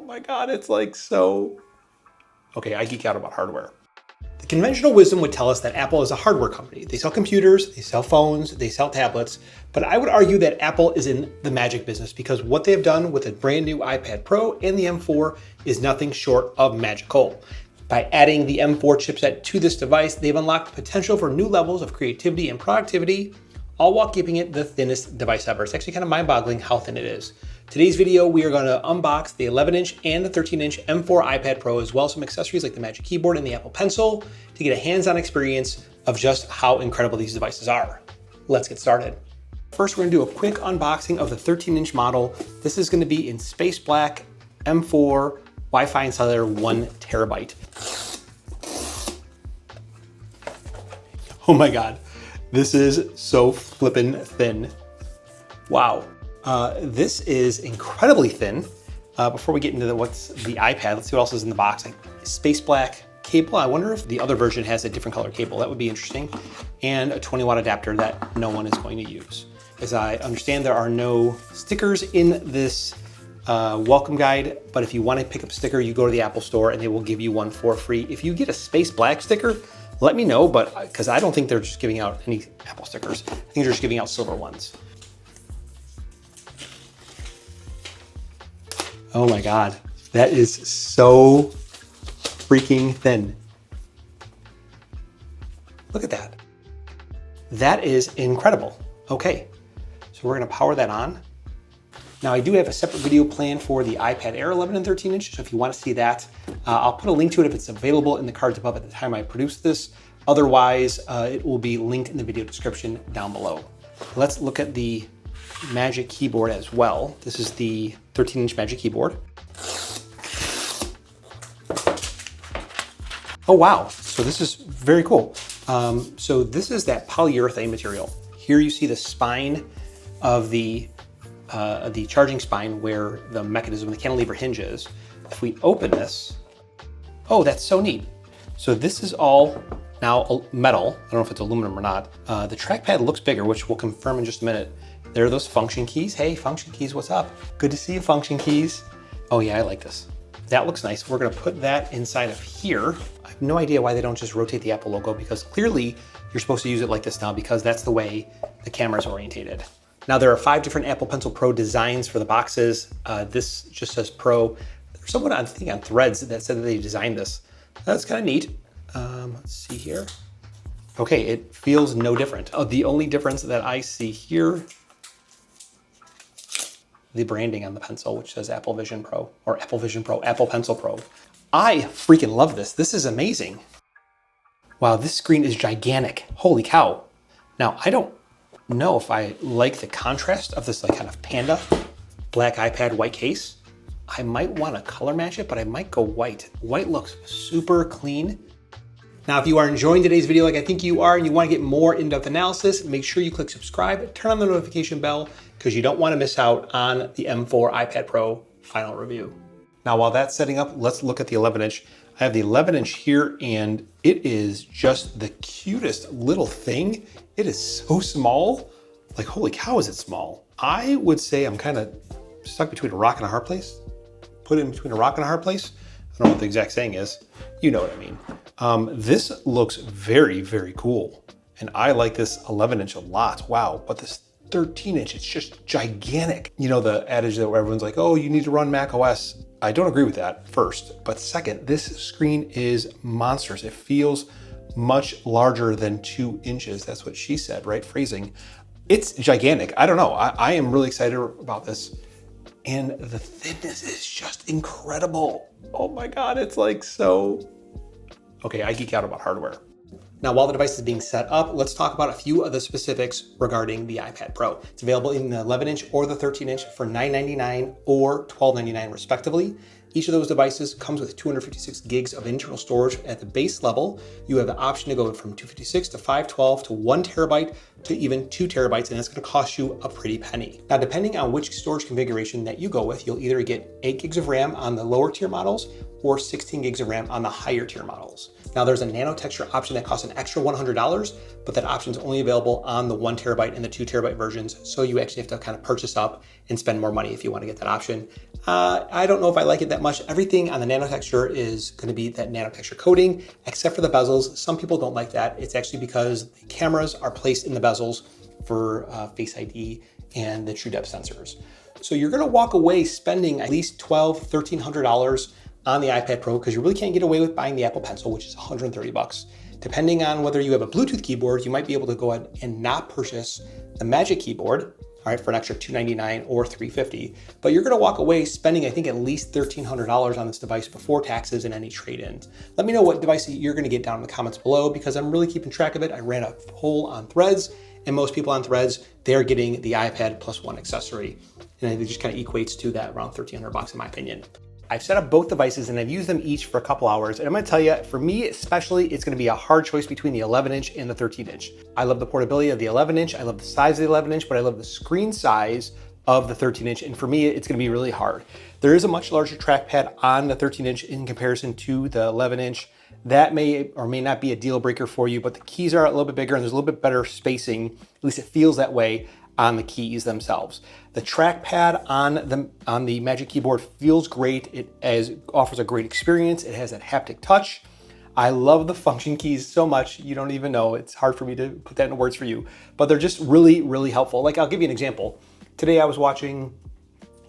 my God, it's like so... Okay, I geek out about hardware. The conventional wisdom would tell us that Apple is a hardware company. They sell computers, they sell phones, they sell tablets, but I would argue that Apple is in the magic business because what they have done with a brand new iPad Pro and the M4 is nothing short of magical. By adding the M4 chipset to this device, they've unlocked the potential for new levels of creativity and productivity, all while keeping it the thinnest device ever. It's actually kind of mind-boggling how thin it is. Today's video, we are going to unbox the 11-inch and the 13-inch M4 iPad Pro, as well as some accessories like the Magic Keyboard and the Apple Pencil to get a hands-on experience of just how incredible these devices are. Let's get started. First, we're going to do a quick unboxing of the 13-inch model. This is going to be in space black, M4, Wi-Fi and cellular, 1 terabyte. Oh my God, this is so flippin' thin. Wow. This is incredibly thin. Before we get into what's the iPad, let's see what else is in the box. Like space black cable. I wonder if the other version has a different color cable. That would be interesting. And a 20-watt adapter that no one is going to use. As I understand, there are no stickers in this welcome guide, but if you want to pick up a sticker, you go to the Apple Store and they will give you one for free. If you get a space black sticker, let me know, but because I don't think they're just giving out any Apple stickers. I think they're just giving out silver ones. Oh my God, that is so freaking thin. Look at that. That is incredible. Okay, so we're gonna power that on. Now I do have a separate video planned for the iPad Air 11 and 13 inch, so if you wanna see that, I'll put a link to it if it's available in the cards above at the time I produce this. Otherwise, it will be linked in the video description down below. Let's look at the Magic Keyboard as well. This is the 13-inch Magic Keyboard. Oh wow, so this is very cool. So this is that polyurethane material. Here you see the spine of the charging spine where the mechanism, the cantilever hinges. If we open this, oh, that's so neat. So this is all now metal. I don't know if it's aluminum or not. The trackpad looks bigger, which we'll confirm in just a minute. There are those function keys. Hey, function keys, what's up? Good to see you, function keys. Oh yeah, I like this. That looks nice. We're gonna put that inside of here. I have no idea why they don't just rotate the Apple logo, because clearly you're supposed to use it like this now because that's the way the camera is orientated. Now there are 5 different Apple Pencil Pro designs for the boxes. This just says Pro. There's someone I think on Threads that said that they designed this. That's kind of neat. Let's see here. Okay, it feels no different. The only difference that I see here, the branding on the pencil, which says Apple Vision Pro, or Apple Vision Pro, Apple Pencil Pro. I freaking love this. This is amazing. Wow, this screen is gigantic. Holy cow. Now, I don't know if I like the contrast of this like kind of panda black iPad white case. I might want to color match it, but I might go white. White looks super clean. Now, if you are enjoying today's video like I think you are and you want to get more in-depth analysis, make sure you click subscribe, turn on the notification bell, because you don't want to miss out on the M4 iPad Pro final review. Now, while that's setting up, let's look at the 11-inch. I have the 11-inch here, and it is just the cutest little thing. It is so small. Like, holy cow, is it small? I would say I'm kind of stuck between a rock and a hard place. Put it in between a rock and a hard place. I don't know what the exact saying is. You know what I mean. This looks very, very cool. And I like this 11-inch a lot. Wow, but this 13-inch, it's just gigantic. You know, the adage that everyone's like, oh, you need to run Mac OS. I don't agree with that, first. But second, this screen is monstrous. It feels much larger than 2 inches. That's what she said, right? Phrasing. It's gigantic. I don't know. I am really excited about this. And the thinness is just incredible. Oh my God, it's like so... Okay, I geek out about hardware. Now, while the device is being set up, let's talk about a few of the specifics regarding the iPad Pro. It's available in the 11-inch or the 13-inch for $999 or $1299 respectively. Each of those devices comes with 256 gigs of internal storage at the base level. You have the option to go from 256 to 512 to 1 terabyte to even 2 terabytes, and that's going to cost you a pretty penny. Now, depending on which storage configuration that you go with, you'll either get 8 gigs of RAM on the lower tier models or 16 gigs of RAM on the higher tier models. Now, there's a nano texture option that costs an extra $100, but that option is only available on the 1 terabyte and the 2 terabyte versions, so you actually have to kind of purchase up and spend more money if you want to get that option. I don't know if I like it that that much. Everything on the nano texture is going to be that nano texture coating, except for the bezels. Some people don't like that. It's actually because the cameras are placed in the bezels for Face ID and the true depth sensors. So you're going to walk away spending at least $1,200, $1,300 on the iPad Pro, because you really can't get away with buying the Apple Pencil, which is $130. Depending on whether you have a Bluetooth keyboard, you might be able to go ahead and not purchase the Magic Keyboard, all right, for an extra $299 or $350. But you're gonna walk away spending, I think, at least $1,300 on this device before taxes and any trade-ins. Let me know what device you're gonna get down in the comments below, because I'm really keeping track of it. I ran a poll on Threads, and most people on Threads, they're getting the iPad plus one accessory. And it just kind of equates to that around $1,300 in my opinion. I've set up both devices and I've used them each for a couple hours. And I'm gonna tell you, for me especially, it's gonna be a hard choice between the 11-inch and the 13-inch. I love the portability of the 11-inch, I love the size of the 11-inch, but I love the screen size of the 13-inch. And for me, it's gonna be really hard. There is a much larger trackpad on the 13-inch in comparison to the 11-inch. That may or may not be a deal breaker for you, but the keys are a little bit bigger and there's a little bit better spacing, at least it feels that way, on the keys themselves. The trackpad on the Magic Keyboard feels great. It offers a great experience. It has that haptic touch. I love the function keys so much, you don't even know. It's hard for me to put that into words for you, but they're just really, really helpful. Like, I'll give you an example. Today I was watching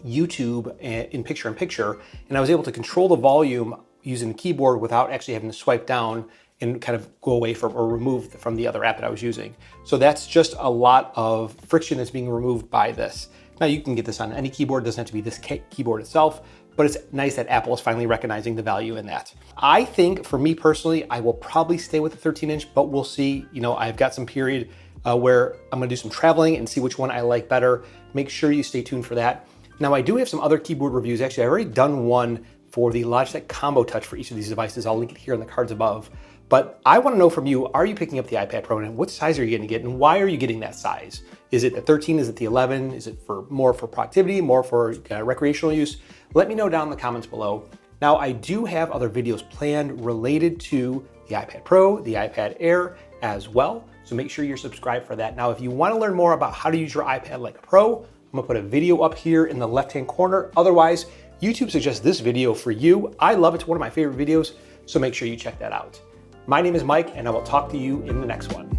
YouTube in picture-in-picture, and I was able to control the volume using the keyboard without actually having to swipe down and kind of go away from or remove from the other app that I was using. So that's just a lot of friction that's being removed by this. Now you can get this on any keyboard, it doesn't have to be this keyboard itself, but it's nice that Apple is finally recognizing the value in that. I think for me personally, I will probably stay with the 13-inch, but we'll see. You know, I've got some period where I'm gonna do some traveling and see which one I like better. Make sure you stay tuned for that. Now I do have some other keyboard reviews. Actually, I've already done one for the Logitech Combo Touch for each of these devices. I'll link it here in the cards above. But I want to know from you, are you picking up the iPad Pro, and what size are you going to get, and why are you getting that size? Is it the 13? Is it the 11? Is it more for productivity, more for recreational use? Let me know down in the comments below. Now, I do have other videos planned related to the iPad Pro, the iPad Air as well, so make sure you're subscribed for that. Now, if you want to learn more about how to use your iPad like a pro, I'm going to put a video up here in the left-hand corner. Otherwise, YouTube suggests this video for you. I love it. It's one of my favorite videos, so make sure you check that out. My name is Mike, and I will talk to you in the next one.